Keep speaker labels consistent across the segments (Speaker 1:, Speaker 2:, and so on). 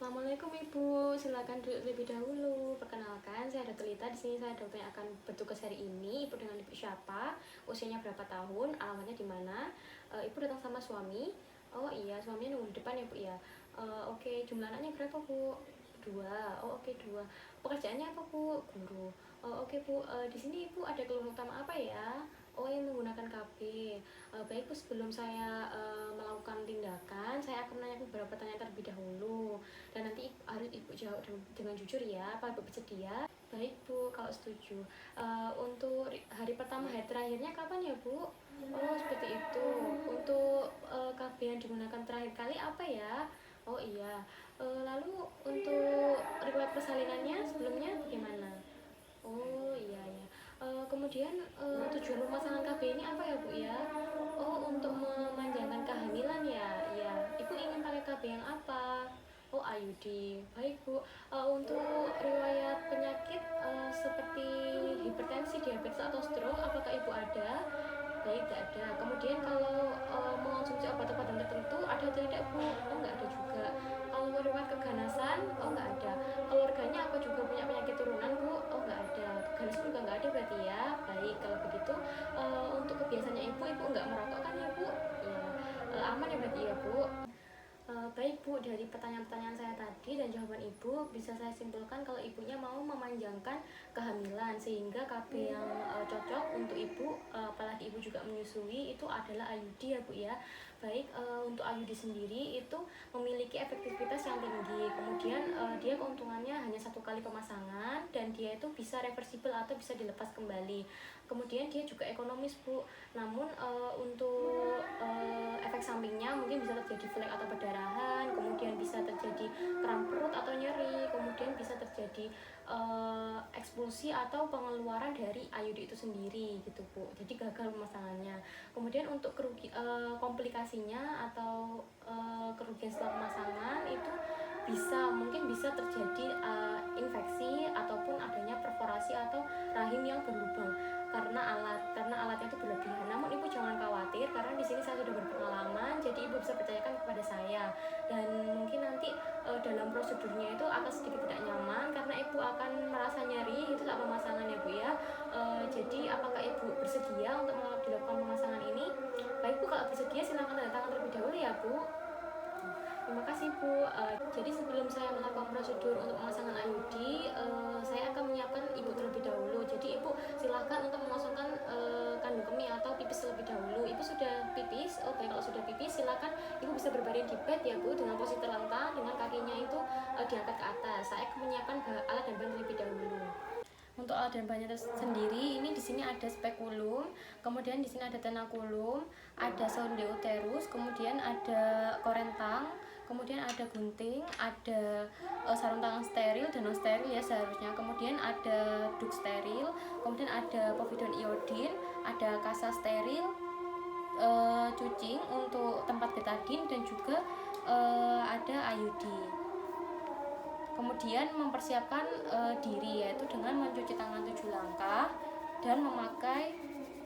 Speaker 1: Assalamualaikum Ibu, silakan duduk lebih dahulu. Perkenalkan, saya Dr. Lita. Di sini saya dokter yang akan bertugas hari ini. Ibu dengan Ibu siapa? Usianya berapa tahun? Alamatnya di mana? Ibu datang sama suami? Oh iya, suaminya nunggu di depan ya Bu ya. Oke, jumlah anaknya berapa Bu? Dua. Oh oke, dua. Pekerjaannya apa Bu? Guru. Oh oke Bu. Di sini Ibu ada keluhan utama apa ya? Oh, yang menggunakan KB. Baik Bu, sebelum saya melakukan tindakan, saya akan menanyakan beberapa pertanyaan terlebih dahulu. Dan nanti harus Ibu jawab dengan jujur ya. Apa Ibu bersedia? Baik Bu, kalau setuju. Untuk hari pertama, hari terakhirnya kapan ya Bu? Oh seperti itu. Untuk KB yang digunakan terakhir kali apa ya? Oh iya. Lalu untuk riwayat persalinannya sebelumnya bagaimana? Oh iya ya. Kemudian tujuan pemasangan KB ini apa ya Bu ya? Oh, untuk memanjangkan kehamilan ya. Ya, Ibu ingin pakai KB yang apa? Oh, IUD. Baik Bu. Untuk riwayat penyakit seperti hipertensi, diabetes atau stroke, apakah Ibu ada? Baik, tidak ada. Kemudian kalau mengonsumsi obat-obatan tertentu ada atau tidak Bu? Oh, nggak ada juga. Kalau riwayat keganasan, oh nggak ada. Keluarganya apa juga punya penyakit turunan Bu? Oh nggak ada. Keganasan juga nggak ada berarti ya. Baik, kalau begitu untuk kebiasaannya Ibu nggak merokok kan ya Bu? Ya, aman ya berarti ya Bu. Baik Bu, dari pertanyaan-pertanyaan saya tadi dan jawaban Ibu bisa saya simpulkan kalau Ibunya mau memanjangkan kehamilan sehingga KB yang cocok untuk Ibu, apalagi Ibu juga menyusui, itu adalah IUD ya Bu ya. Baik, untuk IUD sendiri itu memiliki efektivitas yang tinggi, kemudian dia keuntungannya hanya satu kali pemasangan dan dia itu bisa reversible atau bisa dilepas kembali. Kemudian dia juga ekonomis Bu, namun untuk efek sampingnya mungkin bisa terjadi flek atau perdarahan, kemudian bisa terjadi kram perut atau nyeri, kemudian bisa terjadi ekspulsi atau pengeluaran dari IUD itu sendiri gitu Bu. Jadi gagal pemasangannya. Kemudian untuk komplikasinya atau kerugian setelah pemasangan itu mungkin bisa terjadi infeksi ataupun adanya perforasi atau rahim yang berlubang karena alatnya itu berlebihan. Namun Ibu jangan khawatir karena di sini saya sudah berpengalaman, jadi Ibu bisa percayakan kepada saya. Dan mungkin nanti dalam prosedurnya itu akan sedikit tidak nyaman karena Ibu akan merasa nyeri itu saat pemasangan ya Bu ya. Jadi apakah Ibu bersedia untuk dilakukan pemasangan ini? Baik Bu, kalau bersedia silakan tanda tangan terlebih dahulu ya Bu. Terima kasih Bu. Jadi sebelum saya melakukan prosedur untuk pemasangan IUD, saya akan menyiapkan Ibu terlebih dahulu. Jadi Ibu silakan untuk mengosongkan kandung kemih atau pipis terlebih dahulu. Ibu sudah pipis? Oh baik, kalau sudah pipis silakan Ibu bisa berbaring di bed ya Bu dengan posisi terlentang dengan kakinya itu diangkat ke atas. Saya akan menyiapkan alat dan bahan terlebih dahulu. Untuk alat dan bahannya sendiri, ini di sini ada spekulum, kemudian di sini ada tenakulum, ada sonde uterus, kemudian ada korentang, kemudian ada gunting, ada sarung tangan steril dan non steril ya seharusnya, kemudian ada duk steril, kemudian ada povidone iodin, ada kasa steril, cucing untuk tempat betadine dan juga ada IUD. Kemudian mempersiapkan diri yaitu dengan mencuci tangan 7 langkah dan memakai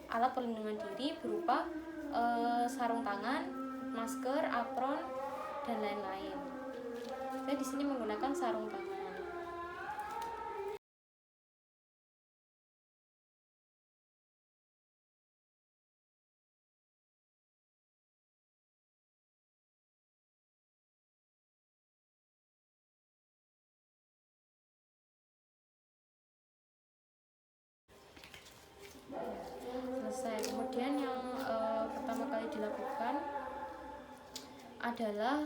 Speaker 1: alat perlindungan diri berupa sarung tangan, masker, apron dan lain-lain. Saya di sini menggunakan sarung tangan. Selesai. Kemudian yang pertama kali dilakukan adalah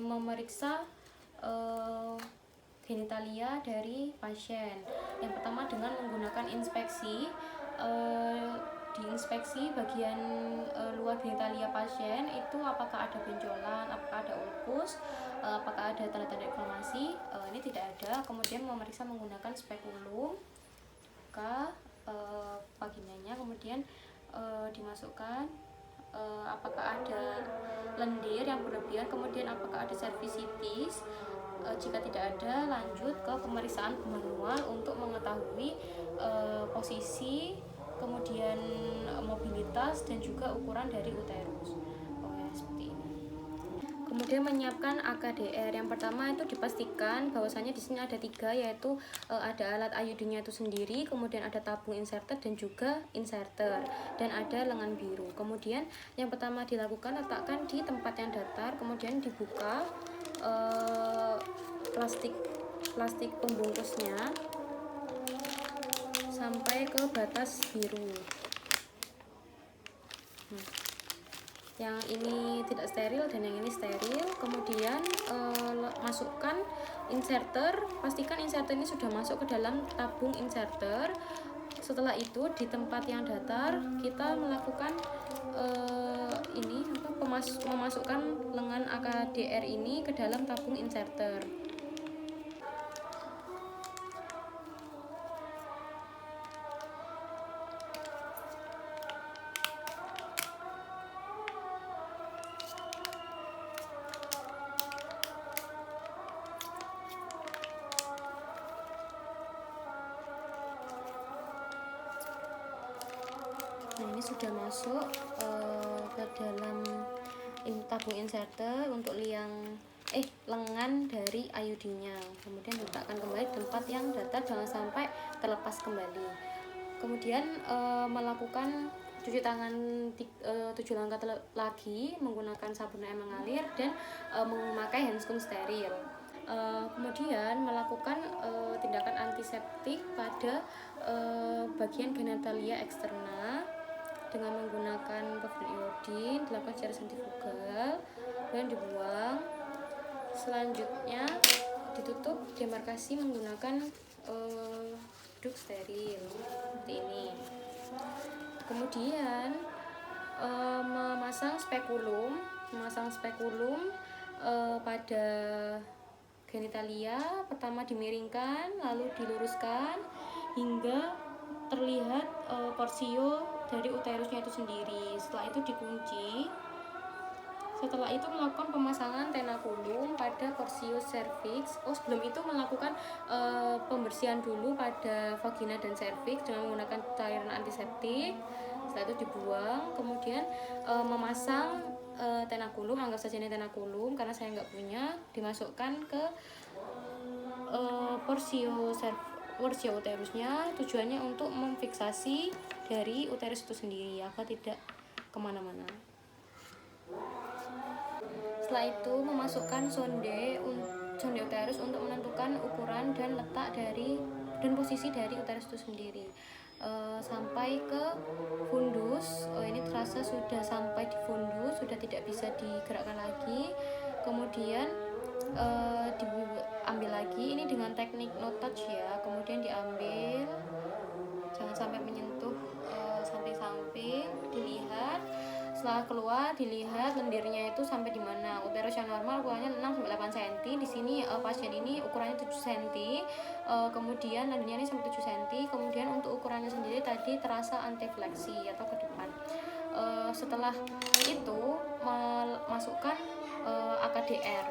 Speaker 1: memeriksa genitalia dari pasien. Yang pertama dengan menggunakan inspeksi, diinspeksi bagian luar genitalia pasien itu apakah ada benjolan, apakah ada ulkus, apakah ada tanda-tanda inflamasi. Ini tidak ada. Kemudian memeriksa menggunakan spekulum ke vaginanya, kemudian dimasukkan apakah ada lendir yang berlebihan, kemudian apakah ada cervicitis. Jika tidak ada, lanjut ke pemeriksaan manual untuk mengetahui posisi, kemudian mobilitas dan juga ukuran dari uterus. Oh ya, seperti ini. metode menyiapkan AKDR. Yang pertama itu dipastikan bahwasanya di sini ada 3, yaitu ada alat IUD-nya itu sendiri, kemudian ada tabung inserter dan juga inserter, dan ada lengan biru. Kemudian yang pertama dilakukan, letakkan di tempat yang datar, kemudian dibuka plastik pembungkusnya sampai ke batas biru. Yang ini tidak steril dan yang ini steril. Kemudian masukkan inserter, pastikan inserter ini sudah masuk ke dalam tabung inserter. Setelah itu di tempat yang datar kita melakukan memasukkan lengan AKDR ini ke dalam tabung inserter. Nah, ini sudah masuk ke dalam tabung inserter untuk lengan dari IUD-nya. Kemudian letakkan kembali di tempat yang datar, jangan sampai terlepas kembali. Kemudian melakukan cuci tangan 7 langkah lagi menggunakan sabun air mengalir dan memakai handscoon steril. Kemudian melakukan tindakan antiseptik pada bagian genitalia eksterna dengan menggunakan purfin iodin, dilakukan secara sentrifugal dan dibuang. Selanjutnya ditutup demarkasi menggunakan duk steril seperti ini. Kemudian memasang spekulum pada genitalia. Pertama dimiringkan, lalu diluruskan hingga terlihat porsio dari uterusnya itu sendiri. Setelah itu dikunci. Setelah itu melakukan pemasangan tenakulum pada porsio cervix. Sebelum itu melakukan pembersihan dulu pada vagina dan cervix dengan menggunakan cairan antiseptik. Setelah itu dibuang. Kemudian memasang tenakulum, anggap saja ini tenakulum karena saya nggak punya, dimasukkan ke porsio uterusnya. Tujuannya untuk memfiksasi dari uterus itu sendiri agar tidak kemana-mana. Setelah itu memasukkan sonde uterus untuk menentukan ukuran dan letak dan posisi dari uterus itu sendiri. Sampai ke fundus. Ini terasa sudah sampai di fundus, sudah tidak bisa digerakkan lagi. Kemudian diambil lagi, ini dengan teknik no touch ya. Kemudian diambil, jangan sampai menyentuh samping-samping, dilihat. Setelah keluar dilihat lendirnya itu sampai di mana. Uterus yang normal ukurannya 6-8 cm. Di sini pasien ini ukurannya 7 cm. Kemudian lendirnya ini sampai 7 cm. Kemudian untuk ukurannya sendiri tadi terasa antifleksi atau ke depan. Setelah itu masukkan AKDR.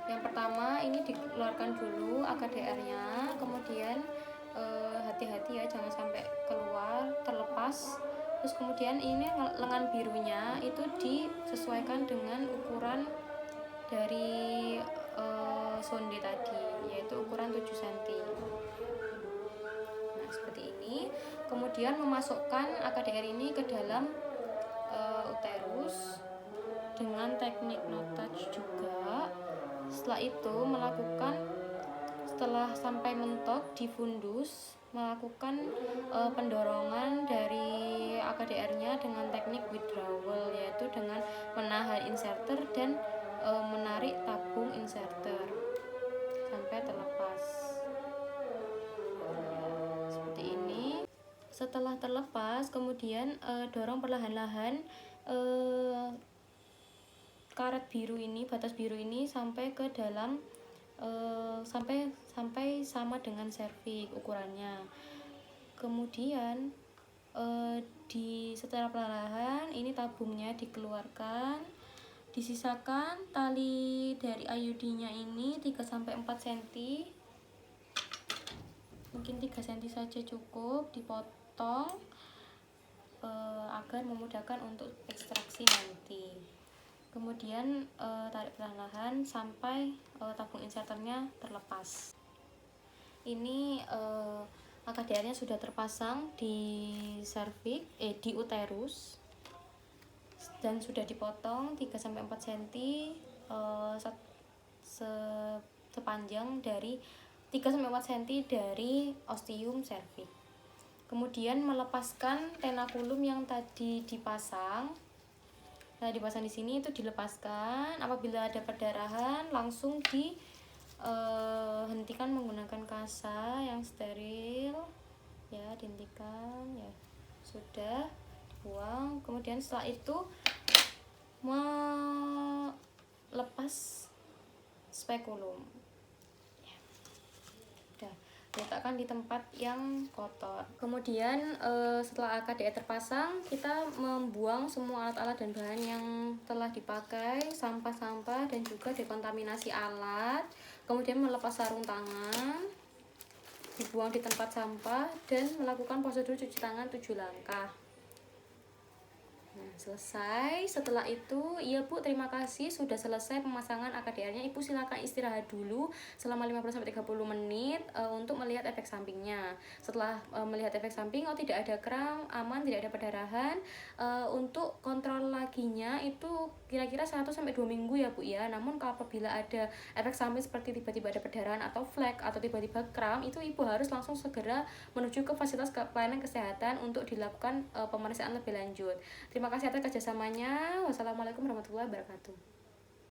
Speaker 1: Yang pertama ini dikeluarkan dulu AKDR-nya. Kemudian hati-hati ya, jangan sampai keluar terlepas. Terus kemudian ini lengan birunya itu disesuaikan dengan ukuran dari sonde tadi, yaitu ukuran 7 cm. Nah, seperti ini. Kemudian memasukkan AKDR ini ke dalam uterus dengan teknik no touch juga. Setelah itu setelah sampai mentok di fundus, melakukan pendorongan dari AKDR-nya dengan teknik withdrawal, yaitu dengan menahan inserter dan menarik tabung inserter sampai terlepas. Seperti ini. Setelah terlepas, kemudian dorong perlahan-lahan karet biru ini, batas biru ini sampai ke dalam sampai sama dengan serviks ukurannya. Kemudian secara perlahan ini tabungnya dikeluarkan, disisakan tali dari IUD-nya ini 3-4 cm, mungkin 3 cm saja cukup, dipotong agar memudahkan untuk ekstraksi nanti. Kemudian tarik perlahan-lahan sampai tabung inserternya terlepas. Ini AKDR-nya sudah terpasang di di uterus dan sudah dipotong 3-4 cm sepanjang dari 3-4 cm dari ostium cervix. Kemudian melepaskan tenakulum yang tadi dipasang. Nah, dipasang di sini itu dilepaskan. Apabila ada perdarahan, langsung dihentikan menggunakan kasa yang steril. Ya, dihentikan. Ya, sudah buang. Kemudian setelah itu melepas spekulum. Letakkan di tempat yang kotor. Kemudian setelah AKDR terpasang, kita membuang semua alat-alat dan bahan yang telah dipakai, sampah-sampah dan juga dekontaminasi alat. Kemudian melepas sarung tangan, dibuang di tempat sampah dan melakukan prosedur cuci tangan 7 langkah. Nah, selesai. Setelah itu, iya Bu, terima kasih sudah selesai pemasangan AKDR-nya. Ibu silakan istirahat dulu selama 15-30 menit untuk melihat efek sampingnya. Setelah melihat efek samping, tidak ada kram, aman, tidak ada perdarahan. Untuk kontrol laginya itu kira-kira 1-2 minggu ya Bu ya. Namun apabila ada efek samping seperti tiba-tiba ada perdarahan atau flek atau tiba-tiba kram, itu Ibu harus langsung segera menuju ke fasilitas pelayanan kesehatan untuk dilakukan pemeriksaan lebih lanjut. Terima kasih atas kerjasamanya. Wassalamualaikum warahmatullahi wabarakatuh.